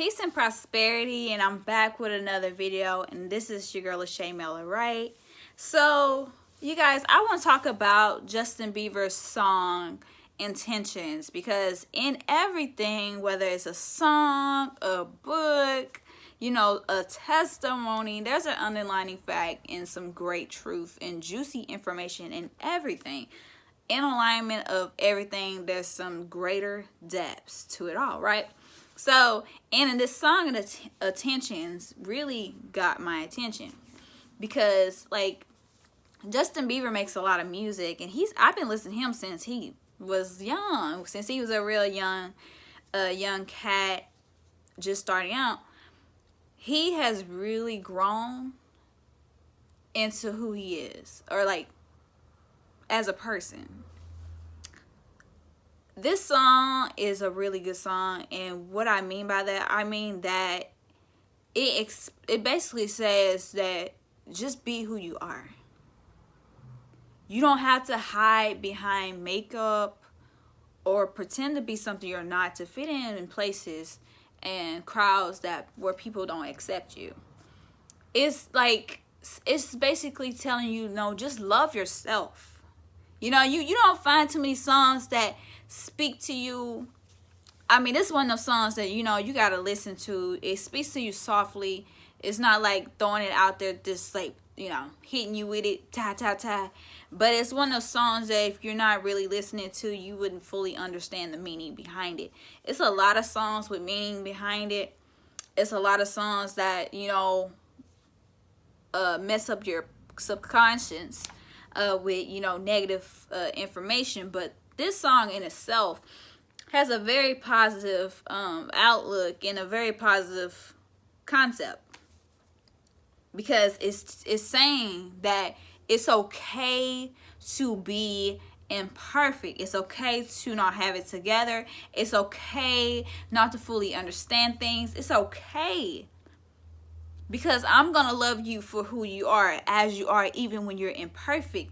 Peace and prosperity, and I'm back with another video, and this is your girl Shaeranea, right? So you guys, I want to talk about Justin Bieber's song Intentions, because in everything, whether it's a song, a book, you know, a testimony, there's an underlining fact and some great truth and juicy information in everything. In alignment of everything, there's some greater depths to it all, right? So, and in this song, Attentions really got my attention because, like, Justin Bieber makes a lot of music, and I've been listening to him since he was young, since he was a real young cat, just starting out. He has really grown into who he is, or like as a person. This song is a really good song, and what I mean by that, I mean that it basically says that just be who you are. You don't have to hide behind makeup or pretend to be something you're not to fit in places and crowds where people don't accept you. It's like, it's basically telling you, no, just love yourself. You know, you don't find too many songs that speak to you. I mean, this is one of those songs that, you know, you got to listen to. It speaks to you softly. It's not like throwing it out there, just like, you know, hitting you with it, ta, ta, ta. But it's one of those songs that if you're not really listening to, you wouldn't fully understand the meaning behind it. It's a lot of songs with meaning behind it. It's a lot of songs that, you know, mess up your subconscious with, you know, negative information. But this song in itself has a very positive outlook and a very positive concept, because it's saying that it's okay to be imperfect. It's okay to not have it together. It's okay not to fully understand things. It's okay, because I'm gonna love you for who you are, as you are, even when you're imperfect.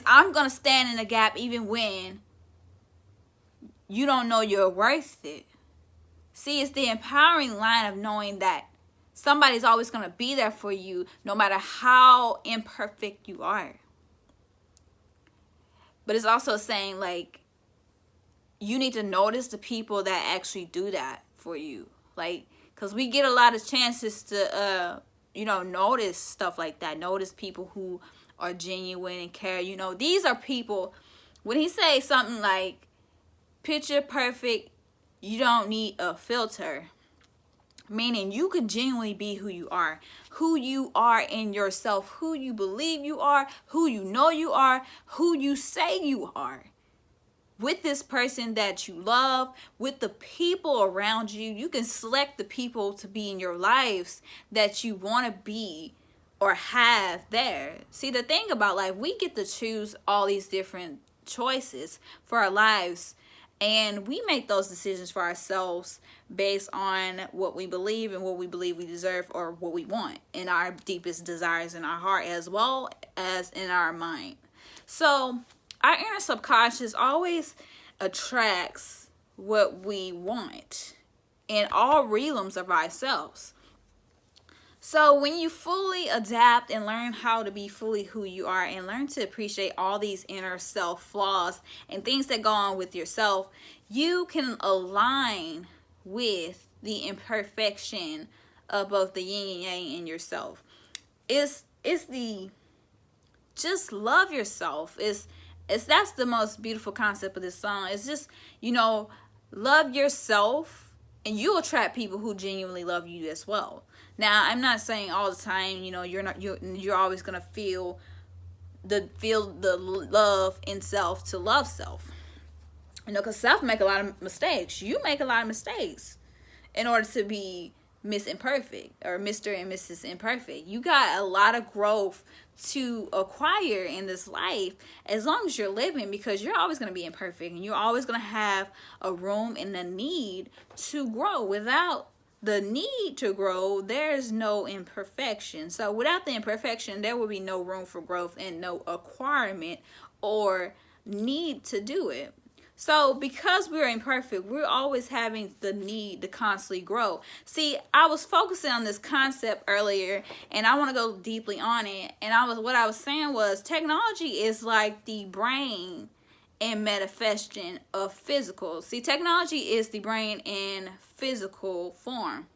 I'm gonna stand in the gap even when you don't know you're worth it. See, it's the empowering line of knowing that somebody's always going to be there for you, no matter how imperfect you are. But it's also saying, like, you need to notice the people that actually do that for you. Like, because we get a lot of chances to, you know, notice stuff like that. Notice people who are genuine and care. You know, these are people, when he says something like, picture perfect, you don't need a filter. Meaning you can genuinely be who you are in yourself, who you believe you are, who you know you are, who you say you are. With this person that you love, with the people around you, you can select the people to be in your lives that you want to be or have there. See, the thing about life, we get to choose all these different choices for our lives. And we make those decisions for ourselves based on what we believe and what we believe we deserve, or what we want in our deepest desires in our heart, as well as in our mind. So our inner subconscious always attracts what we want in all realms of ourselves. So when you fully adapt and learn how to be fully who you are, and learn to appreciate all these inner self flaws and things that go on with yourself, you can align with the imperfection of both the yin and yang in yourself. It's the just love yourself. That's the most beautiful concept of this song. It's just, you know, love yourself, and you'll attract people who genuinely love you as well. Now, I'm not saying all the time, you know, you're always gonna feel the love in self to love self. You know, because self make a lot of mistakes. You make a lot of mistakes in order to be Miss Imperfect or Mr. and Mrs. Imperfect. You got a lot of growth to acquire in this life as long as you're living, because you're always going to be imperfect, and you're always going to have a room and a need to grow. Without the need to grow, there's no imperfection. So without the imperfection, there will be no room for growth and no acquirement or need to do it. So because we're imperfect, we're always having the need to constantly grow. See, I was focusing on this concept earlier, and I want to go deeply on it. And what I was saying was technology is like the brain and manifestation of physical. See, technology is the brain in physical form.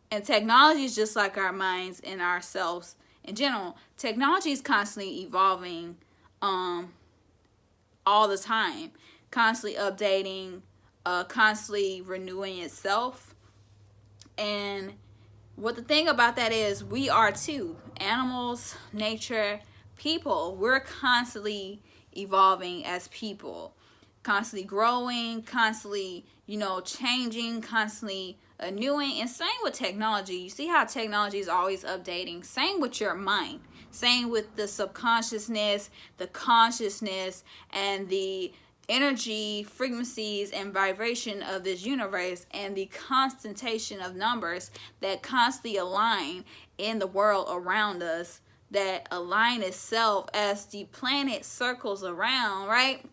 And technology is just like our minds and ourselves in general. Technology is constantly evolving all the time, constantly updating, constantly renewing itself. And what the thing about that is, we are too. Animals, nature, people, we're constantly evolving as people, constantly growing, constantly, changing, constantly renewing. And same with technology. You see how technology is always updating. Same with your mind. Same with the subconsciousness, the consciousness, and the energy, frequencies, and vibration of this universe, and the constellation of numbers that constantly align in the world around us, that align itself as the planet circles around, right?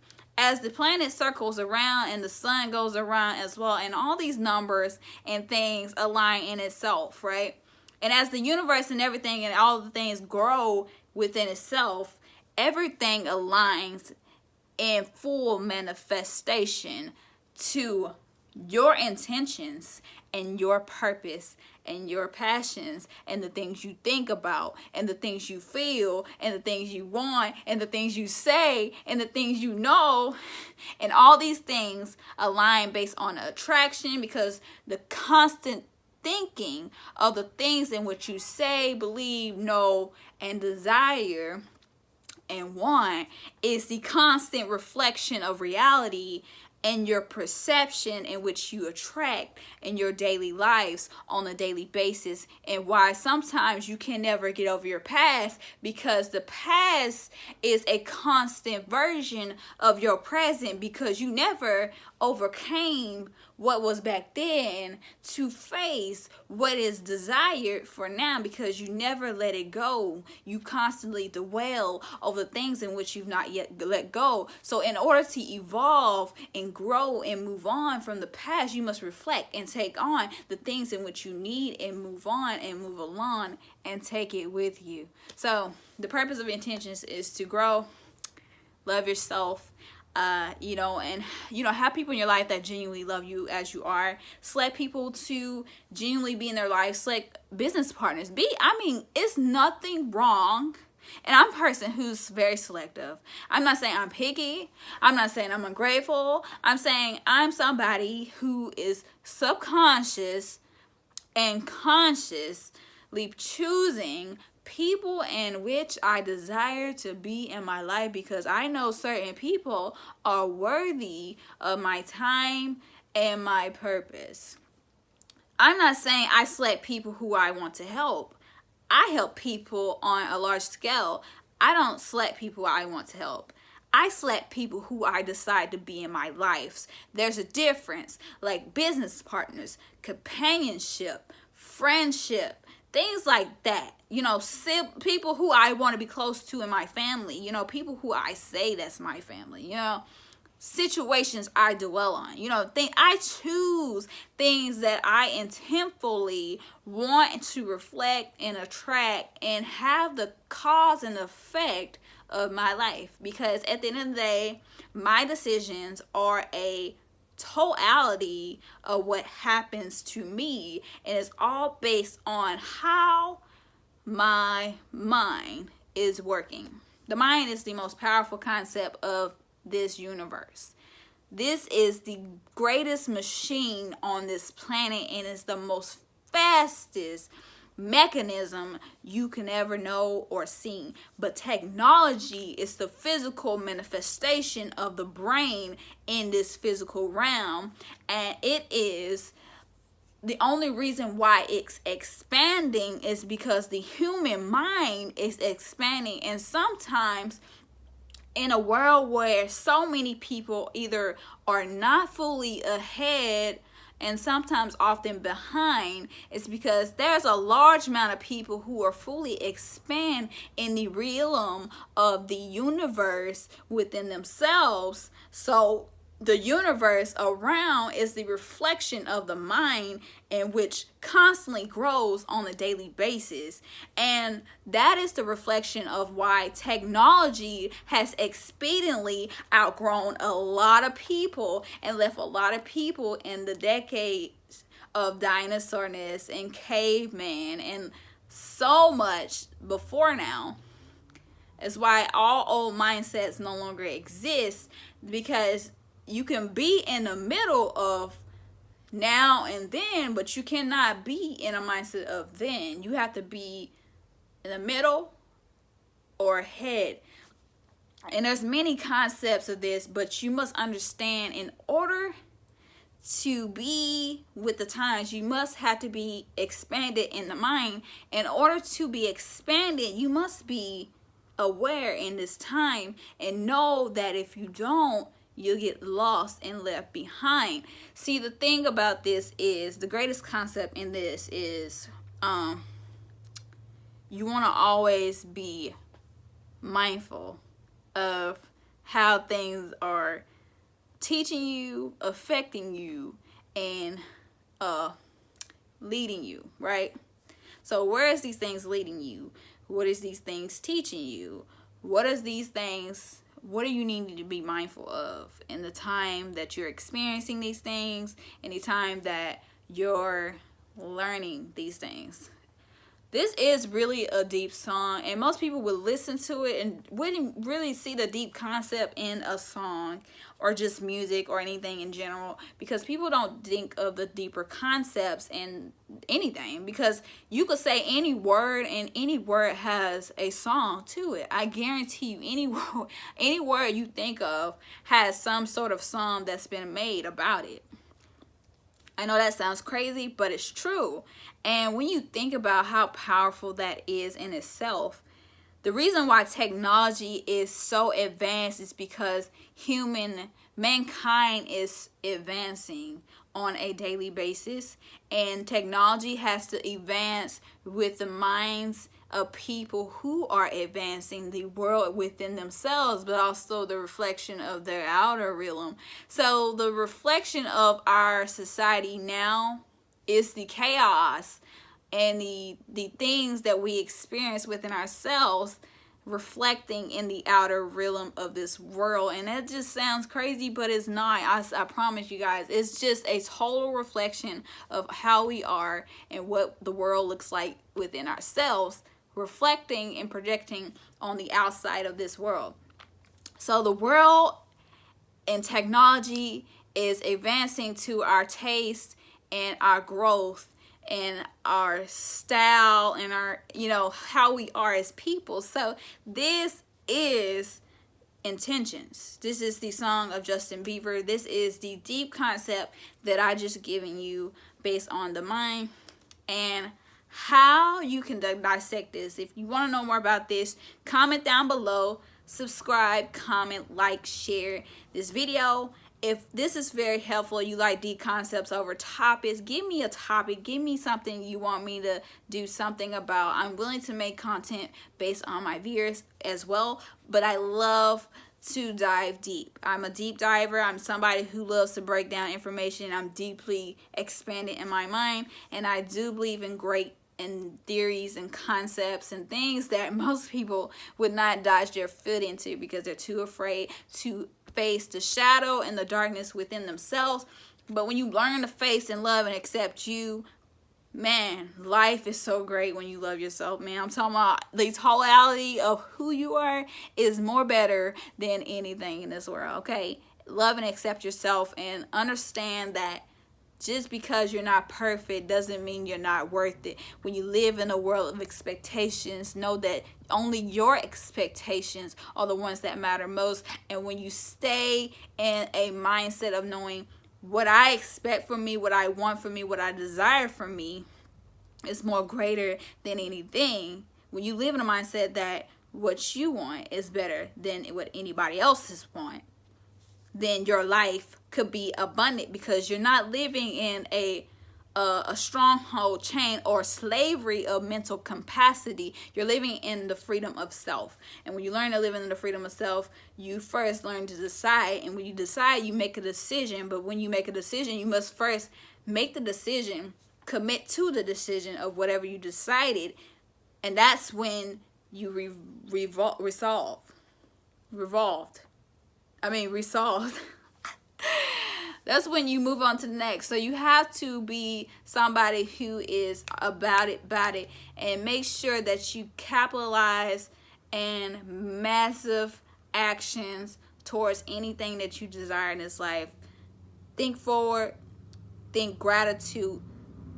As the planet circles around and the sun goes around as well, and all these numbers and things align in itself, right? And as the universe and everything and all the things grow within itself, everything aligns in full manifestation to your intentions and your purpose and your passions and the things you think about and the things you feel and the things you want and the things you say and the things you know. And all these things align based on attraction, because the constant thinking of the things in which you say, believe, know, and desire and want is the constant reflection of reality and your perception in which you attract in your daily lives on a daily basis. And why sometimes you can never get over your past, because the past is a constant version of your present, because you never overcame what was back then to face what is desired for now, because you never let it go. You constantly dwell over the things in which you've not yet let go. So in order to evolve and grow and move on from the past, you must reflect and take on the things in which you need and move on and move along and take it with you. So the purpose of intentions is to grow, love yourself, and have people in your life that genuinely love you as you are. Select people to genuinely be in their life. Select business partners. It's nothing wrong. And I'm a person who's very selective. I'm not saying I'm picky. I'm not saying I'm ungrateful. I'm saying I'm somebody who is subconscious and consciously choosing people in which I desire to be in my life, because I know certain people are worthy of my time and my purpose. I'm not saying I select people who I want to help. I help people on a large scale. I don't select people I want to help. I select people who I decide to be in my lives. There's a difference, like business partners, companionship, friendship, things like that. People who I want to be close to in my family. People who I say that's my family. Situations I dwell on. I choose things that I intentfully want to reflect and attract and have the cause and effect of my life. Because at the end of the day, my decisions are a totality of what happens to me, and it's all based on how my mind is working. The mind is the most powerful concept of this universe. This is the greatest machine on this planet, and it's the most fastest mechanism you can ever know or see. But technology is the physical manifestation of the brain in this physical realm, and it is the only reason why it's expanding is because the human mind is expanding. And sometimes in a world where so many people either are not fully ahead and sometimes often behind, is because there's a large amount of people who are fully expand in the realm of the universe within themselves. So the universe around is the reflection of the mind, in which constantly grows on a daily basis. And that is the reflection of why technology has expediently outgrown a lot of people and left a lot of people in the decades of dinosaurness and caveman and so much before now. It's why all old mindsets no longer exist, because you can be in the middle of now and then, but you cannot be in a mindset of then. You have to be in the middle or ahead. And there's many concepts of this, but you must understand, in order to be with the times, you must have to be expanded in the mind. In order to be expanded, you must be aware in this time and know that if you don't, you'll get lost and left behind. See, the thing about this is, the greatest concept in this is you want to always be mindful of how things are teaching you, affecting you, and leading you, right? So where is these things leading you? What is these things teaching you? What are you needing to be mindful of in the time that you're experiencing these things, any time that you're learning these things? This is really a deep song, and most people would listen to it and wouldn't really see the deep concept in a song or just music or anything in general, because people don't think of the deeper concepts in anything, because you could say any word and any word has a song to it. I guarantee you, any word you think of has some sort of song that's been made about it. I know that sounds crazy, but it's true. And when you think about how powerful that is in itself, the reason why technology is so advanced is because mankind is advancing on a daily basis, and technology has to advance with the minds of people who are advancing the world within themselves, but also the reflection of their outer realm. So the reflection of our society now is the chaos and the things that we experience within ourselves, reflecting in the outer realm of this world. And that just sounds crazy, but it's not. I promise you guys, it's just a total reflection of how we are and what the world looks like within ourselves, reflecting and projecting on the outside of this world. So the world and technology is advancing to our taste and our growth and our style and our, how we are as people. So this is Intentions. This is the song of Justin Bieber. This is the deep concept that I just given you based on the mind and how you can dissect this. If you want to know more about this, comment down below, subscribe, comment, like, share this video. If this is very helpful, you like deep concepts over topics, give me a topic, give me something you want me to do something about. I'm willing to make content based on my viewers as well, but I love to dive deep. I'm a deep diver. I'm somebody who loves to break down information. I'm deeply expanded in my mind, and I do believe in great theories and concepts and things that most people would not dodge their foot into because they're too afraid to face the shadow and the darkness within themselves. But when you learn to face and love and accept you, man, life is so great when you love yourself, man. I'm talking about the totality of who you are is more better than anything in this world, okay? Love and accept yourself and understand that just because you're not perfect doesn't mean you're not worth it. When you live in a world of expectations, know that only your expectations are the ones that matter most. And when you stay in a mindset of knowing what I expect from me, what I want from me, what I desire from me is more greater than anything. When you live in a mindset that what you want is better than what anybody else's want, then your life could be abundant, because you're not living in a stronghold chain or slavery of mental capacity. You're living in the freedom of self. And when you learn to live in the freedom of self, you first learn to decide. And when you decide, you make a decision. But when you make a decision, you must first make the decision, commit to the decision of whatever you decided. And that's when you resolved. That's when you move on to the next. So you have to be somebody who is about it, and make sure that you capitalize in massive actions towards anything that you desire in this life. Think forward, think gratitude,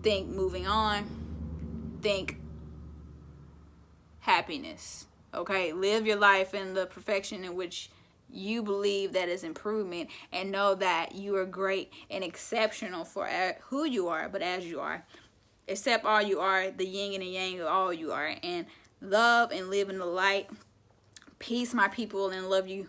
think moving on, think happiness. Okay, live your life in the perfection in which you believe that is improvement, and know that you are great and exceptional for who you are, but as you are. Accept all you are, the yin and the yang of all you are, and love and live in the light. Peace, my people, and love you.